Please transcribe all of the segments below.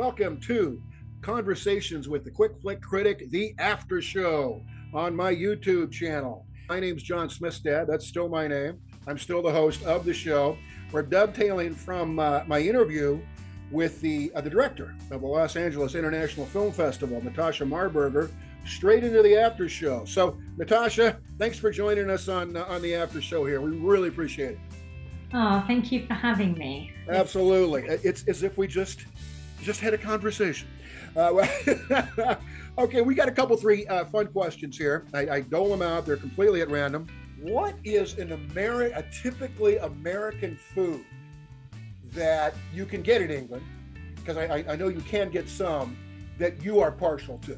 welcome to Conversations with the Quick Flick Critic, the Aftershow on my YouTube channel. My name's John Smistad. That's still my name. I'm still the host of the show. We're dovetailing from my interview with the director of the Los Angeles International Film Festival, NATASHA MARBURGER, straight into the Aftershow. So, Natasha, thanks for joining us on the Aftershow here. We really appreciate it. Oh, thank you for having me. Absolutely. It's as if we just had a conversation. Okay, we got three fun questions here. I dole them out. They're completely at random. What is a typically American food that you can get in England, because I know you can get some, that you are partial to,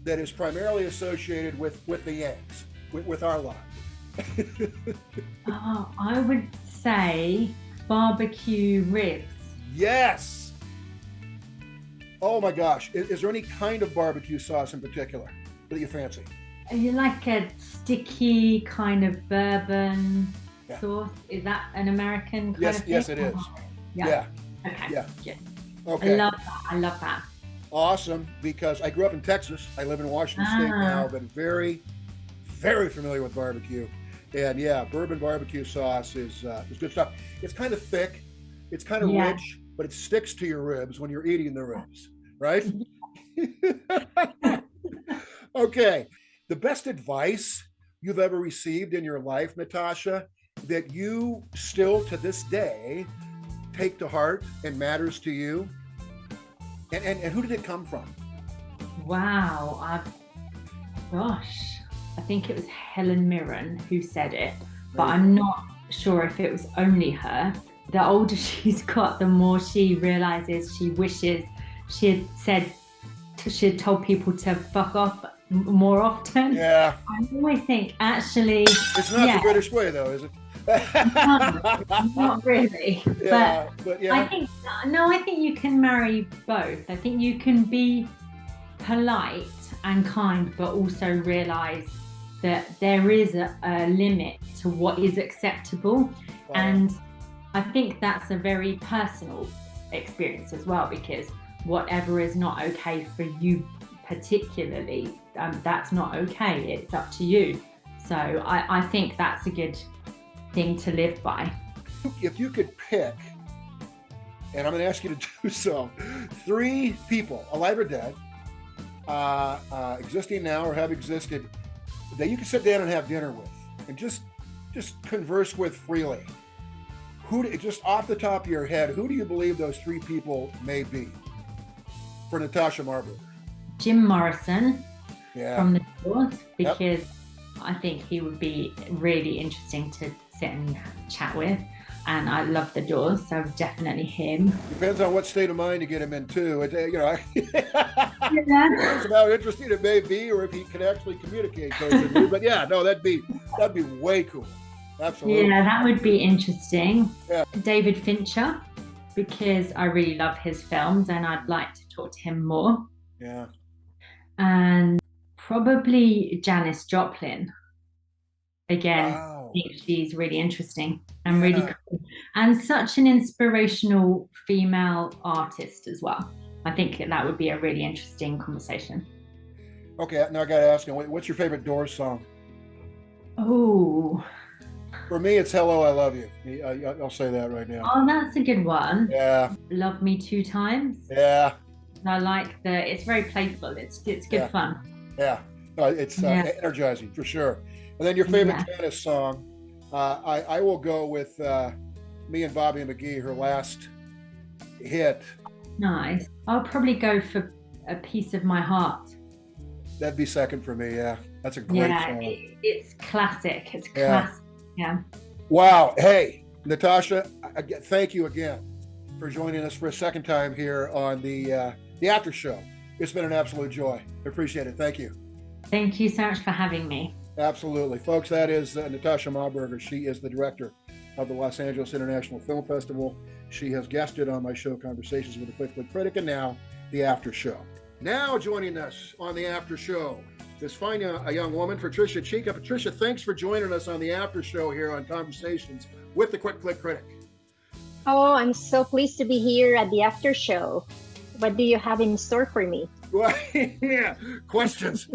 that is primarily associated with the Yanks, with our lot? Oh, I would say barbecue ribs. Yes. Oh my gosh. Is there any kind of barbecue sauce in particular that you fancy? You like a sticky kind of bourbon sauce? Is that an American kind of thing? Yes, it is. Yeah. Okay. Yeah. Good. Okay. I love that. Awesome, because I grew up in Texas. I live in Washington State now, but very, very familiar with barbecue. And yeah, bourbon barbecue sauce is good stuff. It's kind of thick, it's kind of rich, but it sticks to your ribs when you're eating the ribs, right? Okay, the best advice you've ever received in your life, Natasha, that you still to this day take to heart and matters to you, and who did it come from? Wow, gosh. I think it was Helen Mirren who said it, but I'm not sure if it was only her. The older she's got, the more she realizes she wishes she had told people to fuck off more often. Yeah. I always think, actually... It's not the British way, though, is it? No, not really. Yeah, but yeah. I think you can marry both. I think you can be polite and kind, but also realize that there is a limit to what is acceptable. Wow. And I think that's a very personal experience as well, because whatever is not okay for you particularly, that's not okay. It's up to you. So I think that's a good thing to live by. If you could pick, and I'm going to ask you to do so, 3 people, alive or dead, existing now or have existed, that you can sit down and have dinner with and just converse with freely. Just off the top of your head, who do you believe those 3 people may be for NATASHA MARBURGER? Jim Morrison from The Doors, because I think he would be really interesting to sit and chat with, and I love The Doors, so definitely him. Depends on what state of mind you get him in too. Depends on how interesting it may be, or if he can actually communicate those with you. But yeah, no, that'd be way cool. Absolutely. Yeah, that would be interesting. Yeah. David Fincher, because I really love his films and I'd like to talk to him more. Yeah. And probably Janis Joplin. Again, wow. I think she's really interesting and really cool. And such an inspirational female artist as well. I think that would be a really interesting conversation. Okay, now I got to ask you, what's your favorite Doors song? Oh. For me, it's Hello, I Love You. I'll say that right now. Oh, that's a good one. Yeah. Love Me 2 Times. Yeah. I like it's very playful. It's good fun. Yeah. It's energizing for sure. And then your favorite Janis song, I will go with Me and Bobby McGee, her last hit. Nice. I'll probably go for A Piece of My Heart. That'd be second for me, yeah. That's a great song. It's classic. It's classic. Yeah. Wow. Hey, Natasha, thank you again for joining us for a second time here on the After Show. It's been an absolute joy. I appreciate it. Thank you. Thank you so much for having me. Absolutely. Folks, that is NATASHA MARBURGER. She is the director of the Los Angeles International Film Festival. She has guested on my show, Conversations with the Quick Flick Critic, and now the After Show. Now joining us on the After Show, this fine young woman, Patricia CHICA. Patricia, thanks for joining us on the After Show here on Conversations with the Quick Flick Critic. Oh, I'm so pleased to be here at the After Show. What do you have in store for me? Well, yeah, questions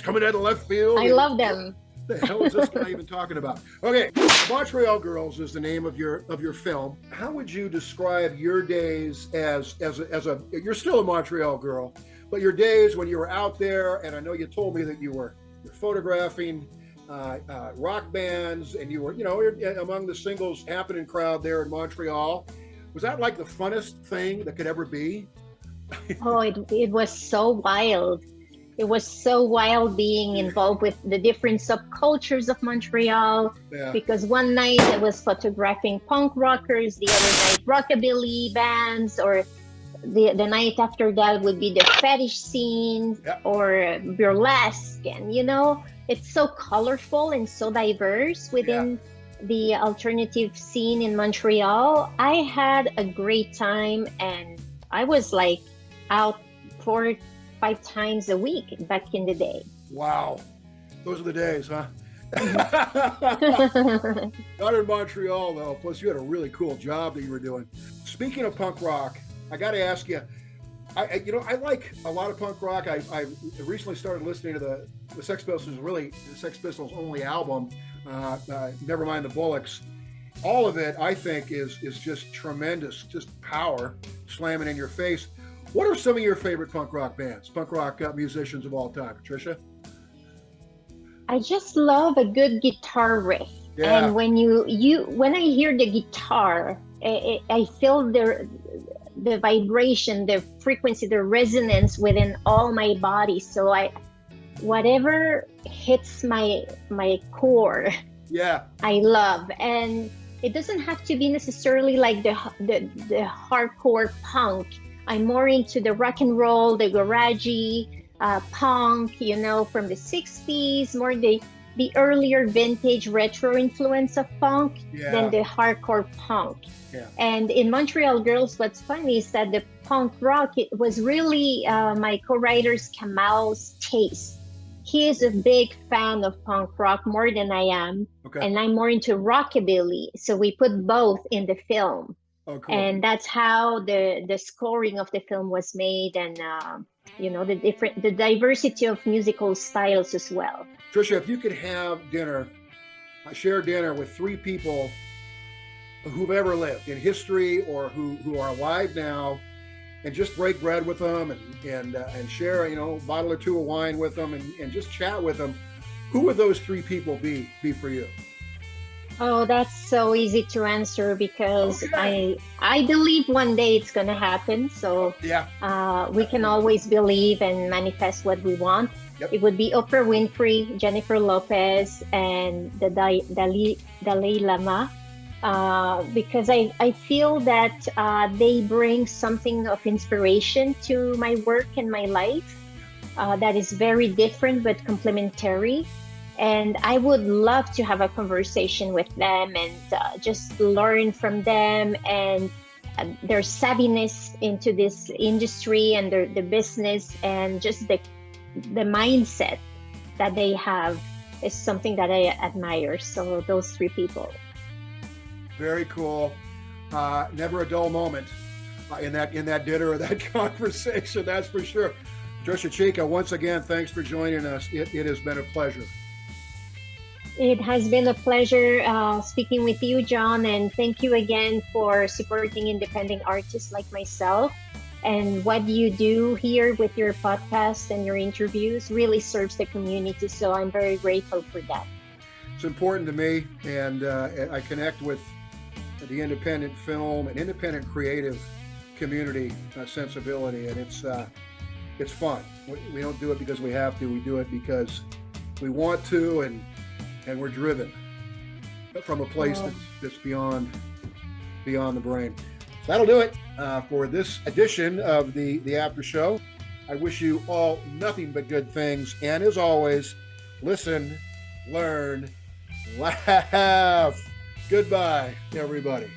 coming out of left field. I love them. What the hell is this guy even talking about? Okay, Montreal Girls is the name of your film. How would you describe your days as a you're still a Montreal girl, but your days when you were out there, and I know you told me that you're photographing rock bands, and you're among the singles happening crowd there in Montreal. Was that like the funnest thing that could ever be? Oh, it was so wild. It was so wild being involved with the different subcultures of Montreal. Yeah. Because one night I was photographing punk rockers, the other night rockabilly bands, or the night after that would be the fetish scene, yeah, or burlesque. And it's so colorful and so diverse within the alternative scene in Montreal. I had a great time, and I was like out 4-5 times a week back in the day. Wow. Those are the days, huh? Not in Montreal, though. Plus, you had a really cool job that you were doing. Speaking of punk rock, I got to ask you, I like a lot of punk rock. I recently started listening to the Sex Pistols' only album, Never Mind the Bollocks. All of it, I think, is just tremendous, just power slamming in your face. What are some of your favorite punk rock bands, punk rock musicians of all time, Patricia? I just love a good guitar riff. Yeah. And when when I hear the guitar, I feel the vibration, the frequency, the resonance within all my body. So whatever hits my core, yeah, I love. And it doesn't have to be necessarily like the hardcore punk. I'm more into the rock and roll, the garagey punk, from the 60s, more the earlier vintage retro influence of punk than the hardcore punk. Yeah. And in Montreal Girls, what's funny is that the punk rock, it was really my co-writer's Kamal's taste. He is a big fan of punk rock, more than I am. Okay. And I'm more into rockabilly. So we put both in the film. Oh, cool. And that's how the scoring of the film was made, and the diversity of musical styles as well. Tricia, if you could have share dinner with 3 people who've ever lived in history or who are alive now, and just break bread with them and share a bottle or 2 of wine with them and just chat with them, who would those 3 people be for you? Oh, that's so easy to answer, because I believe one day it's going to happen. So we can always believe and manifest what we want. Yep. It would be Oprah Winfrey, Jennifer Lopez, and the Dalai Lama, because I feel that they bring something of inspiration to my work and my life that is very different but complementary. And I would love to have a conversation with them and just learn from them and their savviness into this industry and the business, and just the mindset that they have is something that I admire. So those 3 people. Very cool. Never a dull moment in that dinner or that conversation, that's for sure. Patricia CHICA, once again, thanks for joining us. It has been a pleasure. It has been a pleasure speaking with you, John, and thank you again for supporting independent artists like myself. And what you do here with your podcast and your interviews really serves the community, so I'm very grateful for that. It's important to me, and I connect with the independent film and independent creative community sensibility, and it's fun. We don't do it because we have to. We do it because we want to, and we're driven from a place that's beyond the brain. So that'll do it for this edition of the After Show. I wish you all nothing but good things, and as always, listen, learn, laugh. Goodbye, everybody.